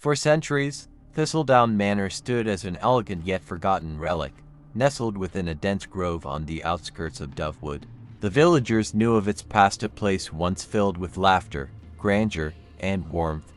For centuries, Thistledown Manor stood as an elegant yet forgotten relic, nestled within a dense grove on the outskirts of Dovewood. The villagers knew of its past, a place once filled with laughter, grandeur, and warmth,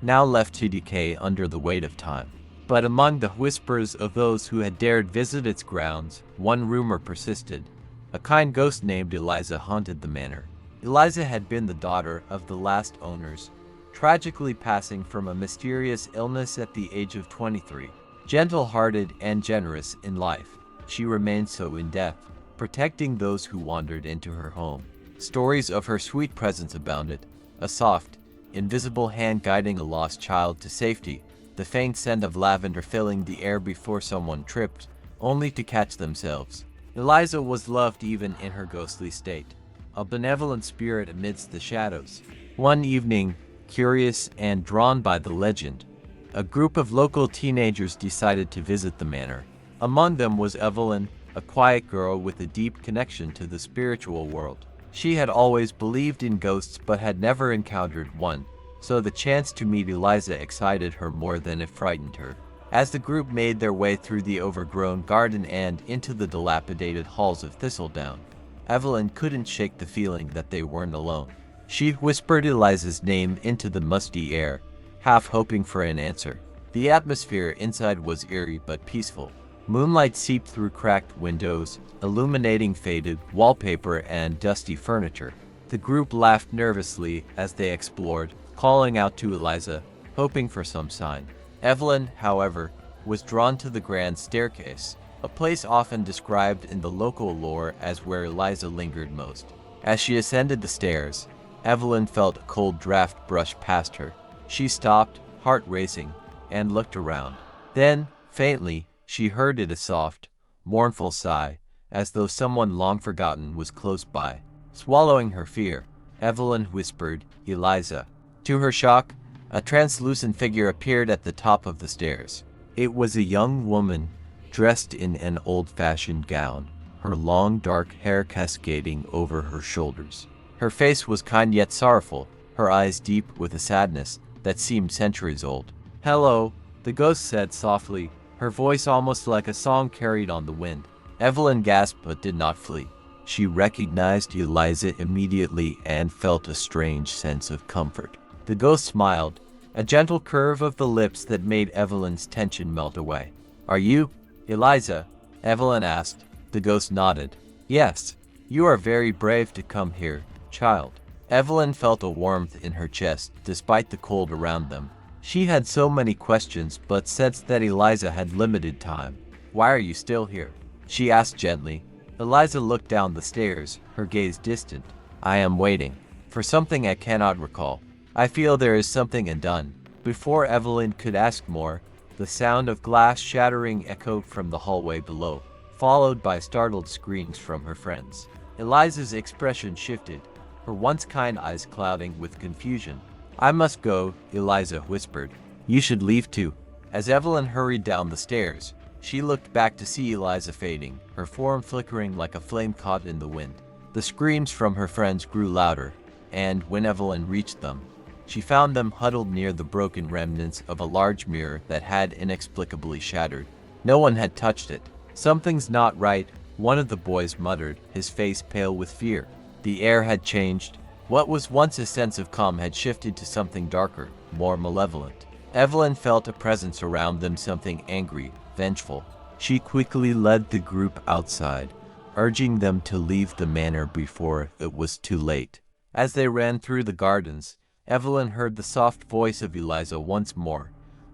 now left to decay under the weight of time. But among the whispers of those who had dared visit its grounds, one rumor persisted. A kind ghost named Eliza haunted the manor. Eliza had been the daughter of the last owners, tragically passing from a mysterious illness at the age of 23. Gentle-hearted and generous in life, she remained so in death, protecting those who wandered into her home. Stories of her sweet presence abounded, a soft, invisible hand guiding a lost child to safety, the faint scent of lavender filling the air before someone tripped, only to catch themselves. Eliza was loved even in her ghostly state, a benevolent spirit amidst the shadows. One evening, curious and drawn by the legend, a group of local teenagers decided to visit the manor. Among them was Evelyn, a quiet girl with a deep connection to the spiritual world. She had always believed in ghosts but had never encountered one, so the chance to meet Eliza excited her more than it frightened her. As the group made their way through the overgrown garden and into the dilapidated halls of Thistledown, Evelyn couldn't shake the feeling that they weren't alone. She whispered Eliza's name into the musty air, half hoping for an answer. The atmosphere inside was eerie but peaceful. Moonlight seeped through cracked windows, illuminating faded wallpaper and dusty furniture. The group laughed nervously as they explored, calling out to Eliza, hoping for some sign. Evelyn, however, was drawn to the grand staircase, a place often described in the local lore as where Eliza lingered most. As she ascended the stairs, Evelyn felt a cold draft brush past her. She stopped, heart racing, and looked around. Then, faintly, she heard a soft, mournful sigh, as though someone long forgotten was close by. Swallowing her fear, Evelyn whispered, "Eliza." To her shock, a translucent figure appeared at the top of the stairs. It was a young woman, dressed in an old-fashioned gown, her long dark hair cascading over her shoulders. Her face was kind yet sorrowful, her eyes deep with a sadness that seemed centuries old. "Hello," the ghost said softly, her voice almost like a song carried on the wind. Evelyn gasped but did not flee. She recognized Eliza immediately and felt a strange sense of comfort. The ghost smiled, a gentle curve of the lips that made Evelyn's tension melt away. "Are you Eliza?" Evelyn asked. The ghost nodded. "Yes. You are very brave to come here, child." Evelyn felt a warmth in her chest, despite the cold around them. She had so many questions, but sensed that Eliza had limited time. "Why are you still here?" she asked gently. Eliza looked down the stairs, her gaze distant. "I am waiting for something I cannot recall. I feel there is something undone." Before Evelyn could ask more, the sound of glass shattering echoed from the hallway below, followed by startled screams from her friends. Eliza's expression shifted, her once kind eyes clouding with confusion. "I must go," Eliza whispered. "You should leave too." As Evelyn hurried down the stairs, she looked back to see Eliza fading, her form flickering like a flame caught in the wind. The screams from her friends grew louder, and when Evelyn reached them, she found them huddled near the broken remnants of a large mirror that had inexplicably shattered. No one had touched it. "Something's not right," one of the boys muttered, his face pale with fear. The air had changed. What was once a sense of calm had shifted to something darker, more malevolent. Evelyn felt a presence around them, something angry, vengeful. She quickly led the group outside, urging them to leave the manor before it was too late. As they ran through the gardens, Evelyn heard the soft voice of Eliza once more,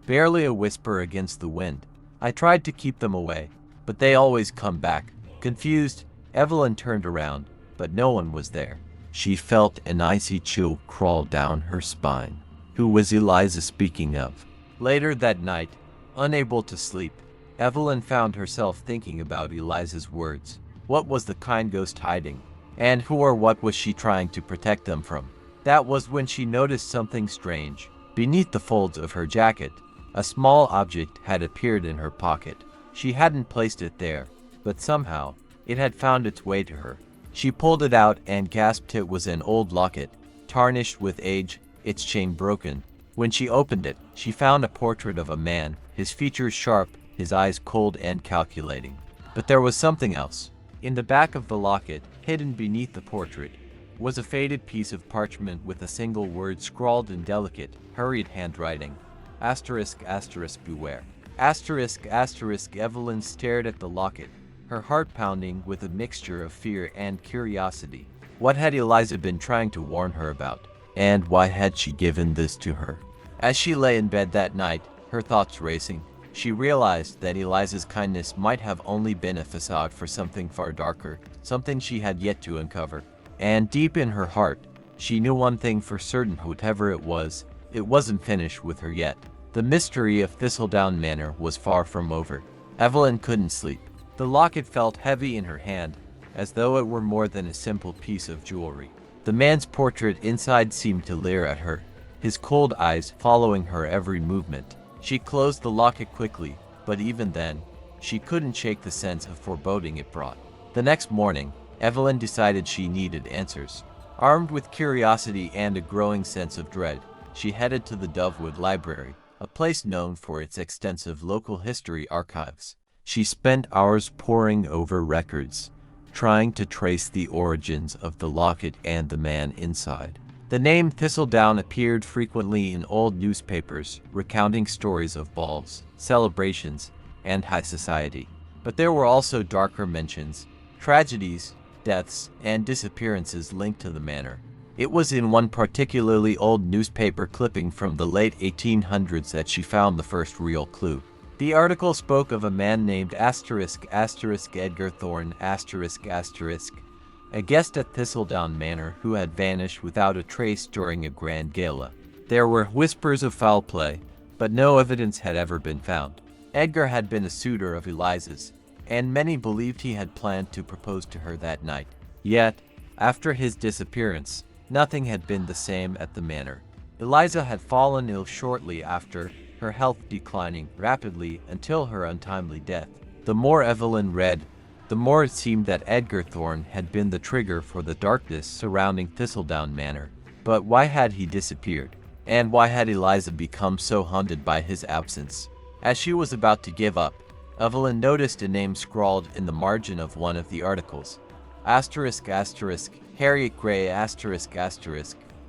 barely a whisper against the wind. "I tried to keep them away, but they always come back." Confused, Evelyn turned around, but no one was there. She felt an icy chill crawl down her spine. Who was Eliza speaking of? Later that night, unable to sleep, Evelyn found herself thinking about Eliza's words. What was the kind ghost hiding? And who or what was she trying to protect them from? That was when she noticed something strange. Beneath the folds of her jacket, a small object had appeared in her pocket. She hadn't placed it there, but somehow it had found its way to her. She pulled it out and gasped. It was an old locket, tarnished with age, its chain broken. When she opened it, she found a portrait of a man, his features sharp, his eyes cold and calculating. But there was something else. In the back of the locket, hidden beneath the portrait, was a faded piece of parchment with a single word scrawled in delicate, hurried handwriting. Asterisk, asterisk, beware. Asterisk, asterisk. Evelyn stared at the locket, her heart pounding with a mixture of fear and curiosity. What had Eliza been trying to warn her about? And why had she given this to her? As she lay in bed that night, her thoughts racing, she realized that Eliza's kindness might have only been a facade for something far darker, something she had yet to uncover. And deep in her heart, she knew one thing for certain: whatever it wasn't finished with her yet. The mystery of Thistledown Manor was far from over. Evelyn couldn't sleep. The locket felt heavy in her hand, as though it were more than a simple piece of jewelry. The man's portrait inside seemed to leer at her, his cold eyes following her every movement. She closed the locket quickly, but even then, she couldn't shake the sense of foreboding it brought. The next morning, Evelyn decided she needed answers. Armed with curiosity and a growing sense of dread, she headed to the Dovewood Library, a place known for its extensive local history archives. She spent hours poring over records, trying to trace the origins of the locket and the man inside. The name Thistledown appeared frequently in old newspapers, recounting stories of balls, celebrations, and high society. But there were also darker mentions, tragedies, deaths, and disappearances linked to the manor. It was in one particularly old newspaper clipping from the late 1800s that she found the first real clue. The article spoke of a man named Edgar Thorne, a guest at Thistledown Manor who had vanished without a trace during a grand gala. There were whispers of foul play, but no evidence had ever been found. Edgar had been a suitor of Eliza's, and many believed he had planned to propose to her that night. Yet, after his disappearance, nothing had been the same at the manor. Eliza had fallen ill shortly after, her health declining rapidly until her untimely death. The more Evelyn read, the more it seemed that Edgar Thorne had been the trigger for the darkness surrounding Thistledown Manor. But why had he disappeared? And why had Eliza become so haunted by his absence? As she was about to give up, Evelyn noticed a name scrawled in the margin of one of the articles. Harriet Gray,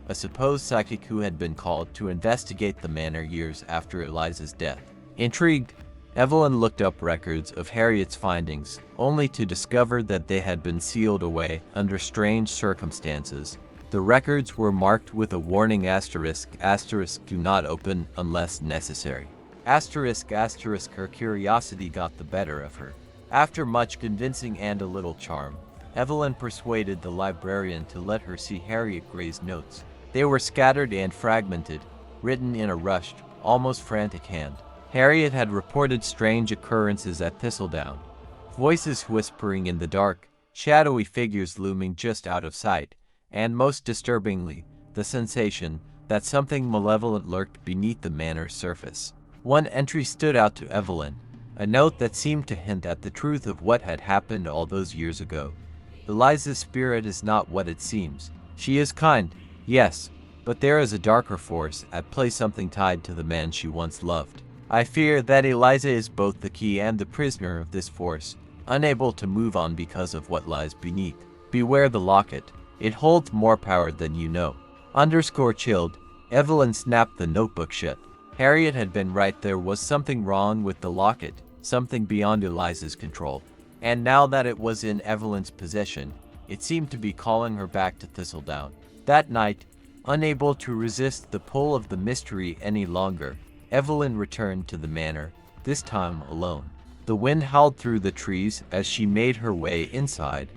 a supposed psychic who had been called to investigate the manor years after Eliza's death. Intrigued, Evelyn looked up records of Harriet's findings, only to discover that they had been sealed away under strange circumstances. The records were marked with a warning asterisk, do not open unless necessary. Her curiosity got the better of her. After much convincing and a little charm, Evelyn persuaded the librarian to let her see Harriet Gray's notes. They were scattered and fragmented, written in a rushed, almost frantic hand. Harriet had reported strange occurrences at Thistledown. Voices whispering in the dark, shadowy figures looming just out of sight, and most disturbingly, the sensation that something malevolent lurked beneath the manor's surface. One entry stood out to Evelyn, a note that seemed to hint at the truth of what had happened all those years ago. Eliza's spirit is not what it seems. She is kind, yes, but there is a darker force at play, something tied to the man she once loved. I fear that Eliza is both the key and the prisoner of this force, unable to move on because of what lies beneath. Beware the locket. It holds more power than you know. Chilled, Evelyn snapped the notebook shut. Harriet had been right. There was something wrong with the locket, something beyond Eliza's control. And now that it was in Evelyn's possession, it seemed to be calling her back to Thistledown. That night, unable to resist the pull of the mystery any longer, Evelyn returned to the manor, this time alone. The wind howled through the trees as she made her way inside,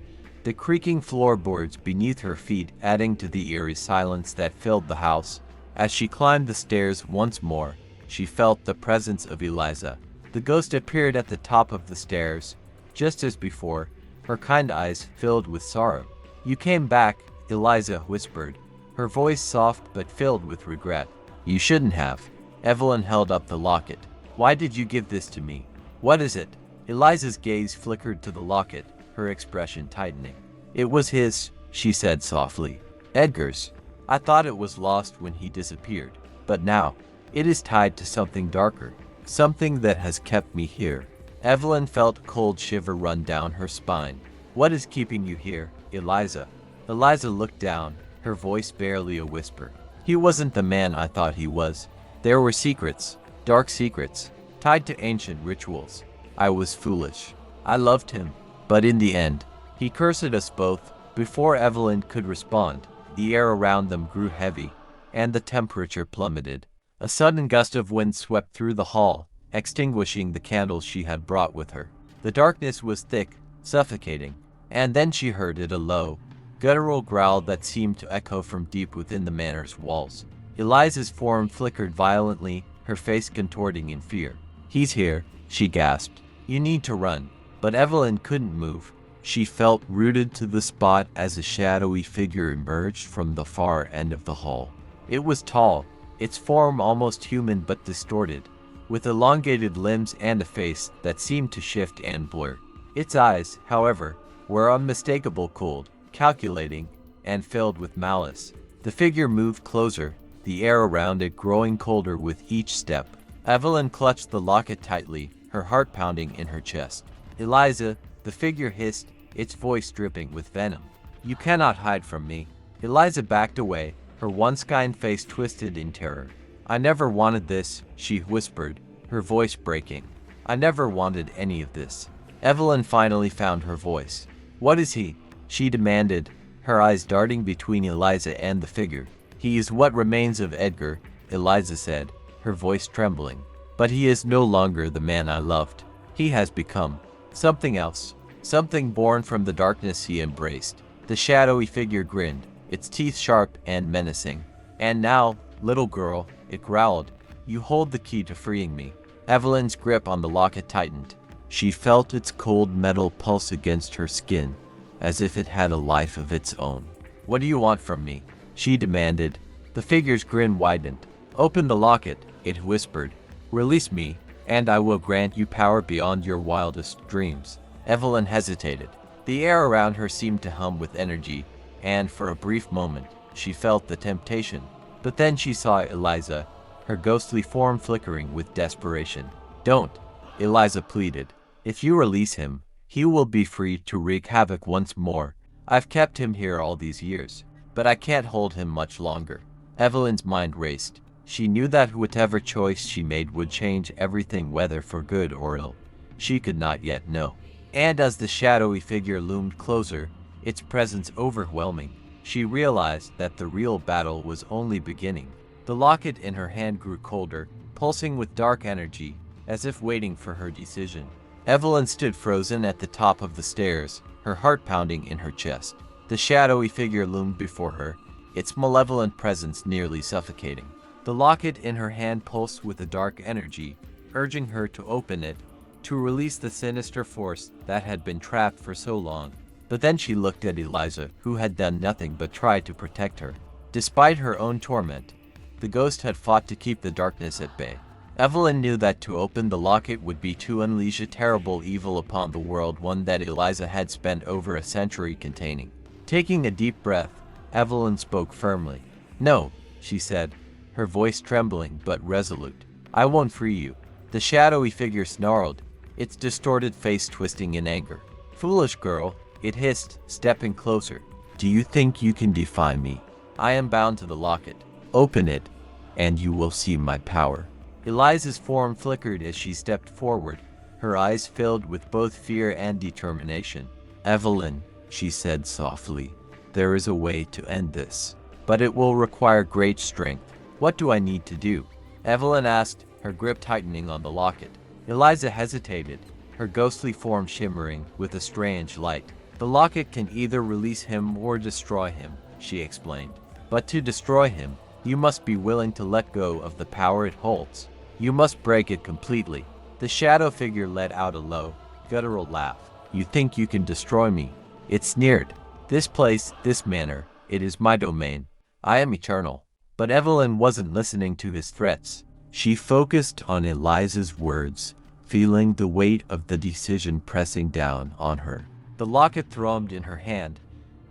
the creaking floorboards beneath her feet adding to the eerie silence that filled the house. As she climbed the stairs once more, she felt the presence of Eliza. The ghost appeared at the top of the stairs, just as before, her kind eyes filled with sorrow. "You came back," Eliza whispered, her voice soft but filled with regret. "You shouldn't have." Evelyn held up the locket. "Why did you give this to me? What is it?" Eliza's gaze flickered to the locket, her expression tightening. "It was his," she said softly. "Edgar's. I thought it was lost when he disappeared." But now, it is tied to something darker, something that has kept me here. Evelyn felt a cold shiver run down her spine. What is keeping you here, Eliza? Eliza looked down, her voice barely a whisper. He wasn't the man I thought he was. There were secrets, dark secrets, tied to ancient rituals. I was foolish. I loved him, but in the end, he cursed us both. Before Evelyn could respond, the air around them grew heavy, and the temperature plummeted. A sudden gust of wind swept through the hall, extinguishing the candles she had brought with her. The darkness was thick, suffocating, and then she heard it, a low, guttural growl that seemed to echo from deep within the manor's walls. Eliza's form flickered violently, her face contorting in fear. He's here, she gasped. You need to run. But Evelyn couldn't move. She felt rooted to the spot as a shadowy figure emerged from the far end of the hall. It was tall, its form almost human but distorted, with elongated limbs and a face that seemed to shift and blur. Its eyes, however, were unmistakable, cold, calculating, and filled with malice. The figure moved closer, the air around it growing colder with each step. Evelyn clutched the locket tightly, her heart pounding in her chest. Eliza, the figure hissed, its voice dripping with venom. You cannot hide from me. Eliza backed away, her once kind face twisted in terror. I never wanted this, she whispered, her voice breaking. I never wanted any of this. Evelyn finally found her voice. What is he? She demanded, her eyes darting between Eliza and the figure. He is what remains of Edgar, Eliza said, her voice trembling. But he is no longer the man I loved. He has become something else, something born from the darkness he embraced. The shadowy figure grinned, its teeth sharp and menacing. And now, little girl, it growled, you hold the key to freeing me. Evelyn's grip on the locket tightened. She felt its cold metal pulse against her skin, as if it had a life of its own. What do you want from me? She demanded. The figure's grin widened. Open the locket, it whispered. Release me, and I will grant you power beyond your wildest dreams. Evelyn hesitated. The air around her seemed to hum with energy, and for a brief moment, she felt the temptation. But then she saw Eliza, her ghostly form flickering with desperation. Don't, Eliza pleaded. If you release him, he will be free to wreak havoc once more. I've kept him here all these years, but I can't hold him much longer. Evelyn's mind raced. She knew that whatever choice she made would change everything, whether for good or ill. She could not yet know. And as the shadowy figure loomed closer, its presence overwhelming, she realized that the real battle was only beginning. The locket in her hand grew colder, pulsing with dark energy, as if waiting for her decision. Evelyn stood frozen at the top of the stairs, her heart pounding in her chest. The shadowy figure loomed before her, its malevolent presence nearly suffocating. The locket in her hand pulsed with a dark energy, urging her to open it, to release the sinister force that had been trapped for so long. But then she looked at Eliza, who had done nothing but try to protect her. Despite her own torment, the ghost had fought to keep the darkness at bay. Evelyn knew that to open the locket would be to unleash a terrible evil upon the world, one that Eliza had spent over a century containing. Taking a deep breath, Evelyn spoke firmly. No, she said, her voice trembling but resolute. I won't free you. The shadowy figure snarled, its distorted face twisting in anger. Foolish girl, it hissed, stepping closer. Do you think you can defy me? I am bound to the locket. Open it, and you will see my power. Eliza's form flickered as she stepped forward, her eyes filled with both fear and determination. Evelyn, she said softly, there is a way to end this, but it will require great strength. What do I need to do? Evelyn asked, her grip tightening on the locket. Eliza hesitated, her ghostly form shimmering with a strange light. The locket can either release him or destroy him, she explained. But to destroy him, you must be willing to let go of the power it holds. You must break it completely. The shadow figure let out a low, guttural laugh. You think you can destroy me? It sneered. This place, this manor, it is my domain. I am eternal. But Evelyn wasn't listening to his threats. She focused on Eliza's words, feeling the weight of the decision pressing down on her. The locket thrummed in her hand,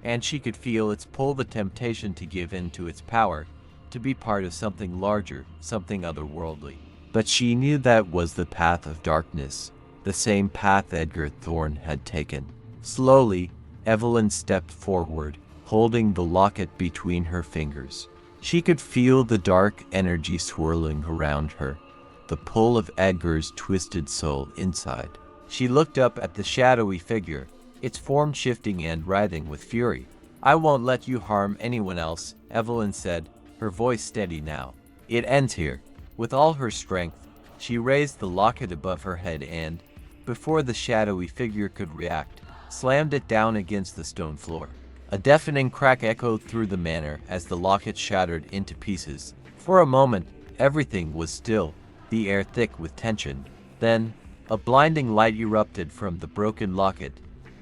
and she could feel its pull, the temptation to give in to its power, to be part of something larger, something otherworldly. But she knew that was the path of darkness, the same path Edgar Thorne had taken. Slowly, Evelyn stepped forward, holding the locket between her fingers. She could feel the dark energy swirling around her, the pull of Edgar's twisted soul inside. She looked up at the shadowy figure, its form shifting and writhing with fury. "I won't let you harm anyone else," Evelyn said, her voice steady now. "It ends here." With all her strength, she raised the locket above her head and, before the shadowy figure could react, slammed it down against the stone floor. A deafening crack echoed through the manor as the locket shattered into pieces. For a moment, everything was still, the air thick with tension. Then, a blinding light erupted from the broken locket,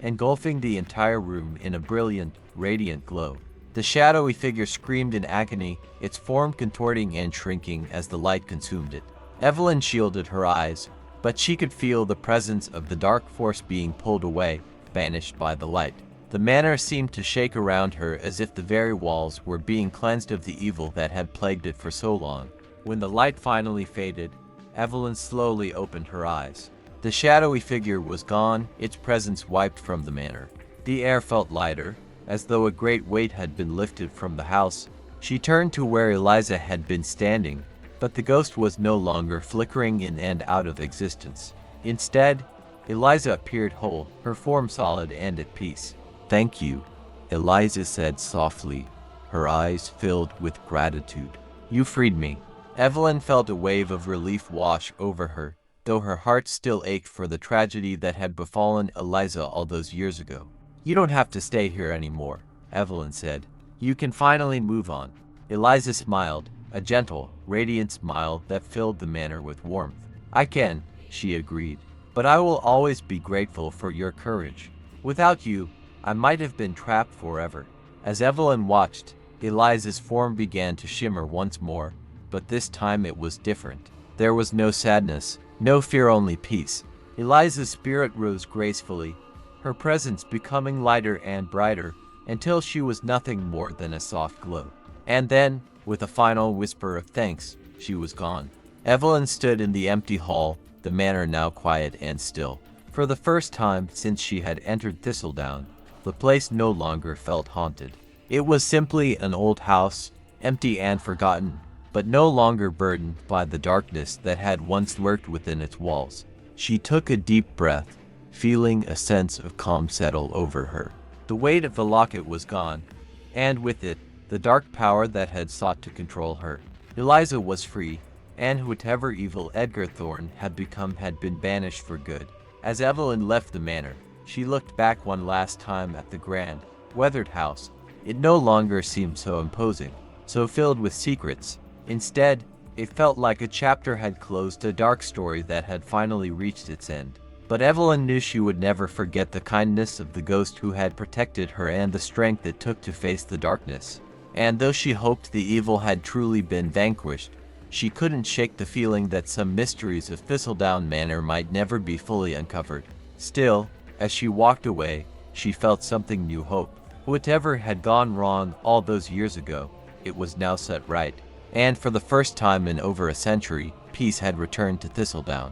engulfing the entire room in a brilliant, radiant glow. The shadowy figure screamed in agony, its form contorting and shrinking as the light consumed it. Evelyn shielded her eyes, but she could feel the presence of the dark force being pulled away, banished by the light. The manor seemed to shake around her as if the very walls were being cleansed of the evil that had plagued it for so long. When the light finally faded, Evelyn slowly opened her eyes. The shadowy figure was gone, its presence wiped from the manor. The air felt lighter, as though a great weight had been lifted from the house. She turned to where Eliza had been standing, but the ghost was no longer flickering in and out of existence. Instead, Eliza appeared whole, her form solid and at peace. "Thank you," Eliza said softly, her eyes filled with gratitude. "You freed me." Evelyn felt a wave of relief wash over her, though her heart still ached for the tragedy that had befallen Eliza all those years ago. "You don't have to stay here anymore," Evelyn said. "You can finally move on." Eliza smiled, a gentle, radiant smile that filled the manor with warmth. "I can," she agreed, "but I will always be grateful for your courage. Without you, I might have been trapped forever." As Evelyn watched, Eliza's form began to shimmer once more, but this time it was different. There was no sadness, no fear, only peace. Eliza's spirit rose gracefully, her presence becoming lighter and brighter until she was nothing more than a soft glow. And then, with a final whisper of thanks, she was gone. Evelyn stood in the empty hall, the manor now quiet and still. For the first time since she had entered Thistledown, the place no longer felt haunted. It was simply an old house, empty and forgotten, but no longer burdened by the darkness that had once lurked within its walls. She took a deep breath, feeling a sense of calm settle over her. The weight of the locket was gone, and with it, the dark power that had sought to control her. Eliza was free, and whatever evil Edgar Thorne had become had been banished for good. As Evelyn left the manor, she looked back one last time at the grand, weathered house. It no longer seemed so imposing, so filled with secrets. Instead, it felt like a chapter had closed, a dark story that had finally reached its end. But Evelyn knew she would never forget the kindness of the ghost who had protected her and the strength it took to face the darkness. And though she hoped the evil had truly been vanquished, she couldn't shake the feeling that some mysteries of Thistledown Manor might never be fully uncovered. Still, as she walked away, she felt something new: hope. Whatever had gone wrong all those years ago, it was now set right. And for the first time in over a century, peace had returned to Thistledown.